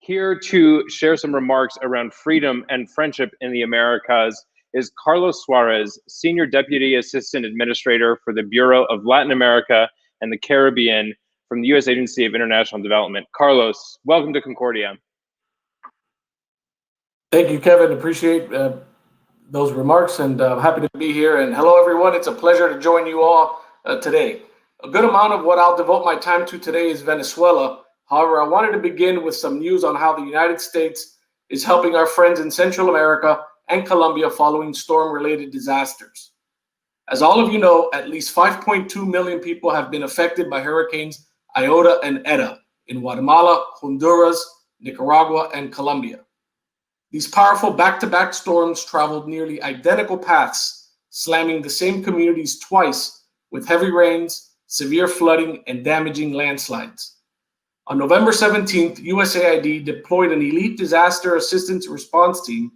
Here to share some remarks around freedom and friendship in the Americas is Carlos Suarez, Senior Deputy Assistant Administrator for the Bureau of Latin America and the Caribbean from the U.S. Agency of International Development. Carlos, welcome to Concordia. Thank you, Kevin. Appreciate those remarks, and happy to be here. And hello, everyone. It's a pleasure to join you all today. A good amount of what I'll devote my time to today is Venezuela. However, I wanted to begin with some news on how the United States is helping our friends in Central America and Colombia following storm-related disasters. As all of you know, at least 5.2 million people have been affected by hurricanes Iota and Eta in Guatemala, Honduras, Nicaragua, and Colombia. These powerful back-to-back storms traveled nearly identical paths, slamming the same communities twice with heavy rains, severe flooding, and damaging landslides. On November 17th, USAID deployed an elite disaster assistance response team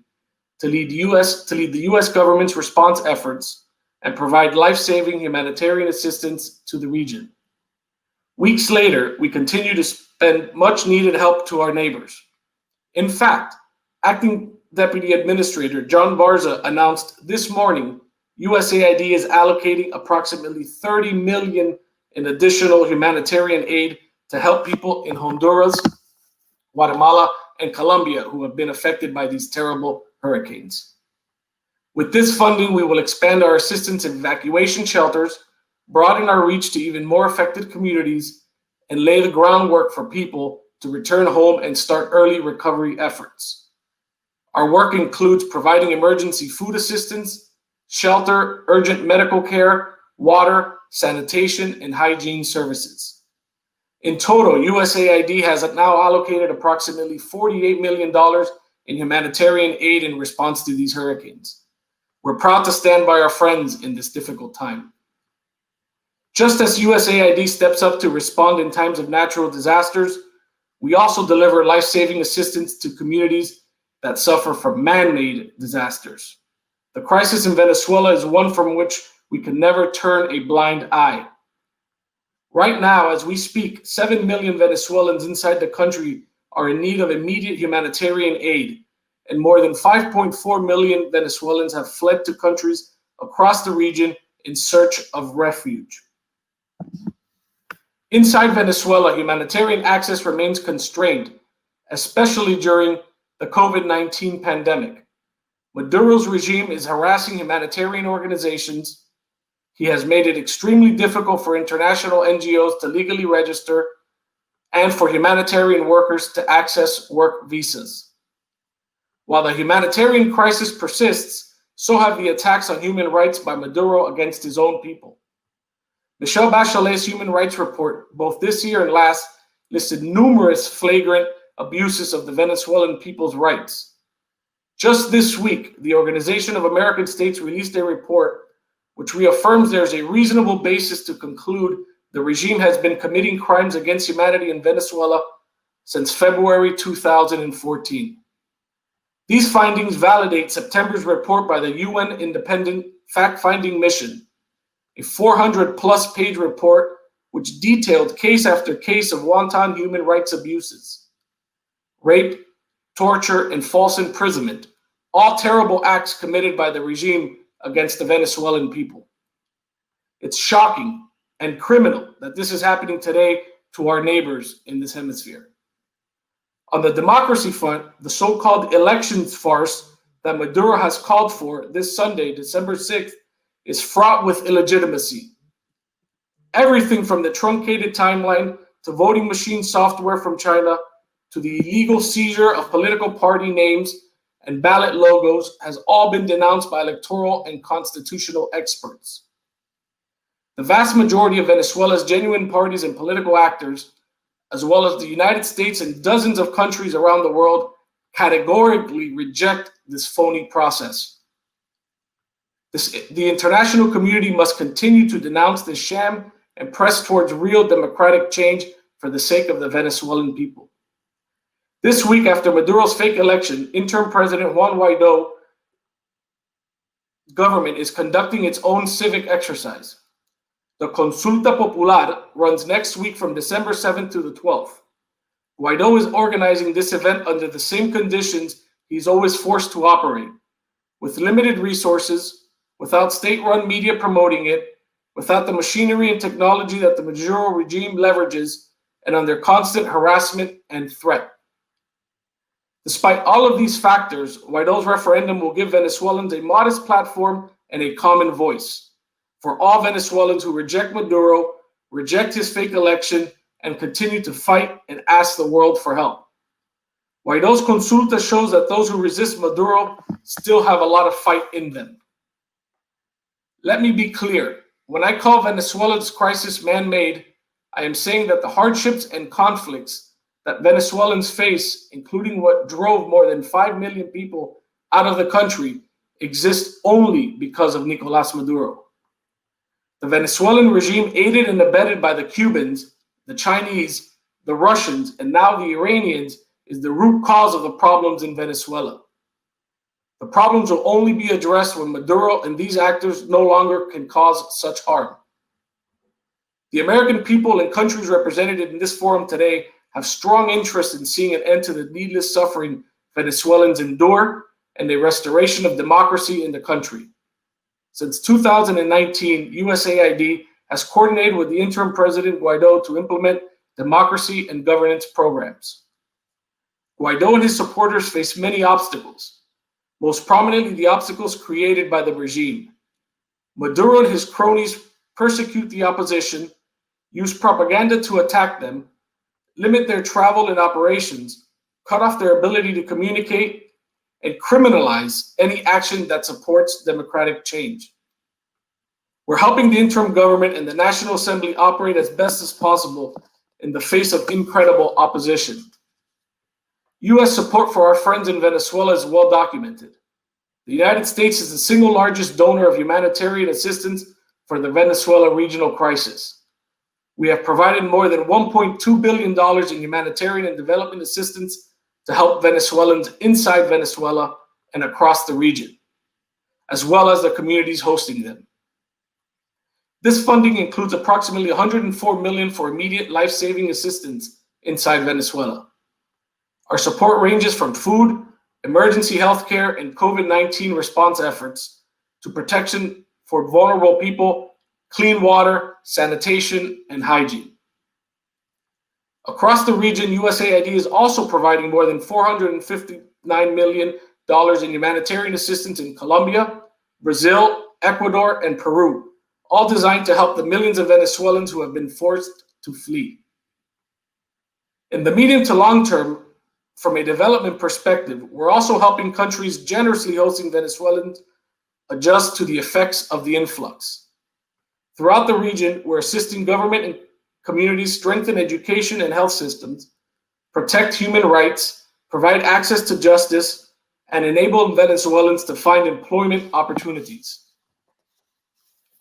to lead the U.S. government's response efforts and provide life-saving humanitarian assistance to the region. Weeks later, we continue to send much-needed help to our neighbors. In fact, Acting Deputy Administrator John Barza announced this morning USAID is allocating approximately $30 million in additional humanitarian aid to help people in Honduras, Guatemala, and Colombia who have been affected by these terrible hurricanes. With this funding, we will expand our assistance in evacuation shelters, broaden our reach to even more affected communities, and lay the groundwork for people to return home and start early recovery efforts. Our work includes providing emergency food assistance, shelter, urgent medical care, water, sanitation, and hygiene services. In total, USAID has now allocated approximately $48 million in humanitarian aid in response to these hurricanes. We're proud to stand by our friends in this difficult time. Just as USAID steps up to respond in times of natural disasters, we also deliver life-saving assistance to communities that suffer from man-made disasters. The crisis in Venezuela is one from which we can never turn a blind eye. Right now, as we speak, 7 million Venezuelans inside the country are in need of immediate humanitarian aid, and more than 5.4 million Venezuelans have fled to countries across the region in search of refuge. Inside Venezuela, humanitarian access remains constrained, especially during the COVID-19 pandemic. Maduro's regime is harassing humanitarian organizations. He has made it extremely difficult for international NGOs to legally register and for humanitarian workers to access work visas. While the humanitarian crisis persists, so have the attacks on human rights by Maduro against his own people. Michelle Bachelet's human rights report, both this year and last, listed numerous flagrant abuses of the Venezuelan people's rights. Just this week, the Organization of American States released a report which reaffirms there is a reasonable basis to conclude the regime has been committing crimes against humanity in Venezuela since February 2014. These findings validate September's report by the UN Independent Fact-Finding Mission, a 400-plus page report which detailed case after case of wanton human rights abuses. Rape, torture, and false imprisonment, all terrible acts committed by the regime against the Venezuelan people. It's shocking and criminal that this is happening today to our neighbors in this hemisphere. On the democracy front, the so-called elections farce that Maduro has called for this Sunday, December 6th, is fraught with illegitimacy. Everything from the truncated timeline to voting machine software from China to the illegal seizure of political party names and ballot logos has all been denounced by electoral and constitutional experts. The vast majority of Venezuela's genuine parties and political actors, as well as the United States and dozens of countries around the world, categorically reject this phony process. The international community must continue to denounce this sham and press towards real democratic change for the sake of the Venezuelan people. This week, after Maduro's fake election, interim President Juan Guaido's government is conducting its own civic exercise. The Consulta Popular runs next week from December 7th to the 12th. Guaido is organizing this event under the same conditions he's always forced to operate, with limited resources, without state-run media promoting it, without the machinery and technology that the Maduro regime leverages, and under constant harassment and threat. Despite all of these factors, Guaido's referendum will give Venezuelans a modest platform and a common voice. For all Venezuelans who reject Maduro, reject his fake election, and continue to fight and ask the world for help. Guaido's consulta shows that those who resist Maduro still have a lot of fight in them. Let me be clear. When I call Venezuela's crisis man-made, I am saying that the hardships and conflicts that Venezuelans face, including what drove more than 5 million people out of the country, exist only because of Nicolás Maduro. The Venezuelan regime, aided and abetted by the Cubans, the Chinese, the Russians, and now the Iranians, is the root cause of the problems in Venezuela. The problems will only be addressed when Maduro and these actors no longer can cause such harm. The American people and countries represented in this forum today have strong interest in seeing an end to the needless suffering Venezuelans endure and a restoration of democracy in the country. Since 2019, USAID has coordinated with the interim President Guaido to implement democracy and governance programs. Guaido and his supporters face many obstacles, most prominently the obstacles created by the regime. Maduro and his cronies persecute the opposition, use propaganda to attack them, limit their travel and operations, cut off their ability to communicate, and criminalize any action that supports democratic change. We're helping the interim government and the National Assembly operate as best as possible in the face of incredible opposition. U.S. support for our friends in Venezuela is well documented. The United States is the single largest donor of humanitarian assistance for the Venezuela regional crisis. We have provided more than $1.2 billion in humanitarian and development assistance to help Venezuelans inside Venezuela and across the region, as well as the communities hosting them. This funding includes approximately $104 million for immediate life-saving assistance inside Venezuela. Our support ranges from food, emergency healthcare, and COVID-19 response efforts to protection for vulnerable people, clean water, sanitation, and hygiene. Across the region, USAID is also providing more than $459 million in humanitarian assistance in Colombia, Brazil, Ecuador, and Peru, all designed to help the millions of Venezuelans who have been forced to flee. In the medium to long term, from a development perspective, we're also helping countries generously hosting Venezuelans adjust to the effects of the influx. Throughout the region, we're assisting government and communities strengthen education and health systems, protect human rights, provide access to justice, and enable Venezuelans to find employment opportunities.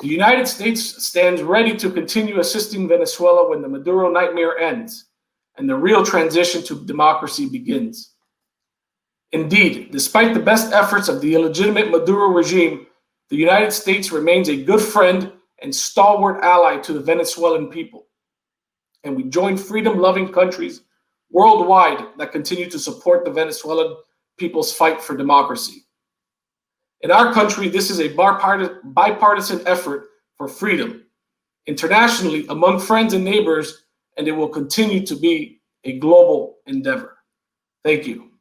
The United States stands ready to continue assisting Venezuela when the Maduro nightmare ends and the real transition to democracy begins. Indeed, despite the best efforts of the illegitimate Maduro regime, the United States remains a good friend and stalwart ally to the Venezuelan people. And we join freedom-loving countries worldwide that continue to support the Venezuelan people's fight for democracy. In our country, this is a bipartisan effort for freedom, internationally among friends and neighbors, and it will continue to be a global endeavor. Thank you.